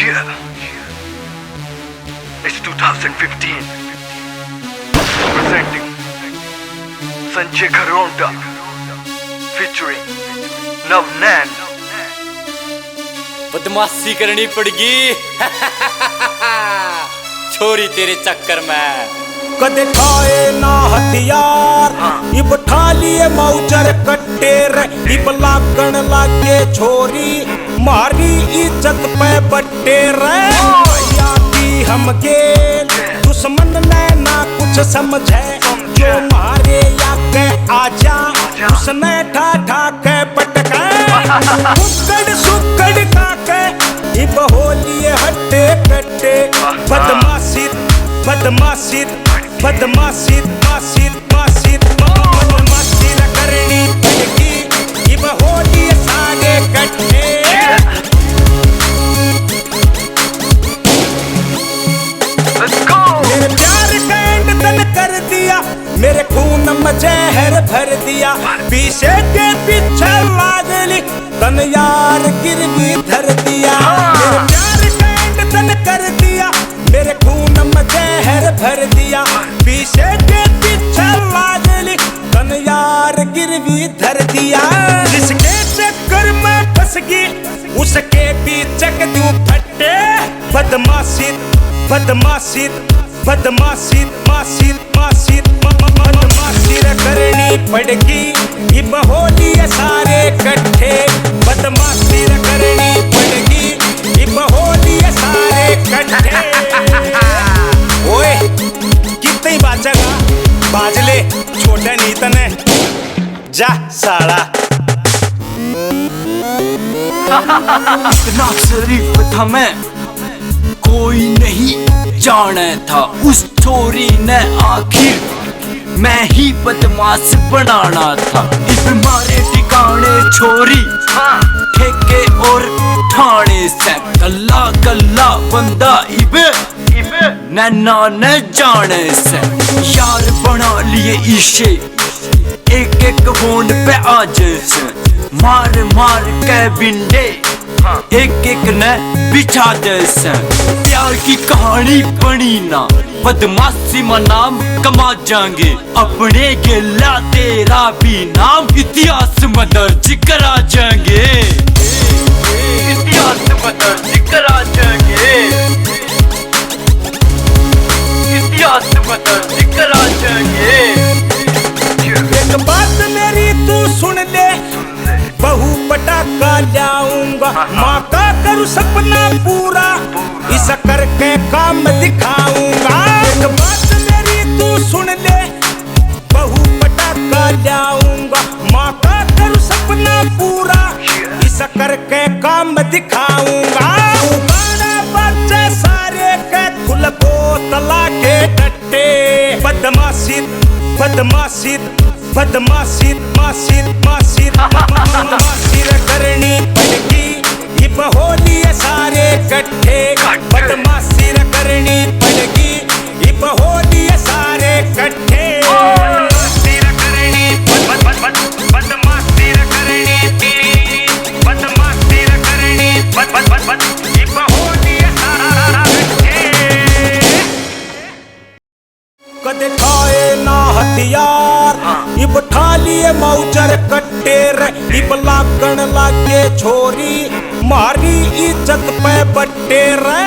Yeah, it's 2015. Presenting Sanjay Kharonta featuring Navnan. बदमाशी करनी पड़गी छोरी तेरे चक्कर में। कदे खाए ना हथियार इब ठा लिए मौजर कट्टे रे इब लागण लागे छोरी मारी इज्जत पे बट्टे रे भैया की हम गेल दुश्मन ने ना कुछ समझे जो मारे या के आजा उसने ठा ठा के पटके सुकड़ सुकड़ का के इब होलिए हट्टे कट्टे बदमाशी बदमाशी बदमाशी मासी मासी बदमाशी न करनी पड़ेगी इब होली सारे कट्टे। मेरे प्यार का एंड तन कर दिया मेरे खून में जहर भर दिया पीछे के पीछे लागली तन यार गिरवी धर दिया। मेरे प्यार का एंड तन कर दिया मेरे खून में जहर भर दिया पीछे के पीछे लागली तन यार गिरवी धर दिया। जिसके चक्कर में फंस गई उसके पीछे दूं फट्टे बदमाशी बदमाशी बदमाशी मासी मासी बदमाशी करनी पड़ेगी इब होली सारे कट्ठे बदमाशी करनी पड़ेगी इब होली सारे कट्ठे। ओए कितनी बाजेगा बाजले छोटे नहीं तने जा साला। इतना शरीफ था मैं कोई नहीं जाने था उस छोरी ने आखिर मैं ही बदमाश बनाना था। इब मारे ठिकाने छोरी ठेके और ठाणे से गल्ला गल्ला बंदा इब नैना न जाने से यार बना लिए इशे एक एक फोन पे आज से मार मार के बिंडे एक एक न बिछा जैसे प्यार की कहानी बनी ना बदमाशी में नाम कमा जाएंगे अपने गिला तेरा भी नाम इतिहास में दर्ज करा जाएंगे इतिहास में दर्ज करा जाएंगे इतिहास में दर्ज करा जाएंगे। एक बात मेरी तू सुन ले बहु पटाखा लाऊंगा माँ का करूँ सपना पूरा इस करके काम दिखाऊंगा। एक बात मेरी तू सुन ले बहु पटाखा लाऊंगा माँ का करूँ सपना पूरा इस करके काम दिखाऊंगा। गाना बच्चे सारे के फुल बोतला के डट्टे बदमाशी बदमाशी बदमाशी मासी मासी बदमाशी करनी पड़ेगी इब होली सारे कट्ठे बदमाशी करनी पड़ेगी इब होली सारे कट्ठे बदमाशी करनी बदमाशी करनी बदमाशी करनी इब होली सारा कट्ठे। कदे खाए ना हथियार इब ठा लिए मौजर कट्टे रे इब लागण लागे छोरी मारी इज्जत पे बट्टे रे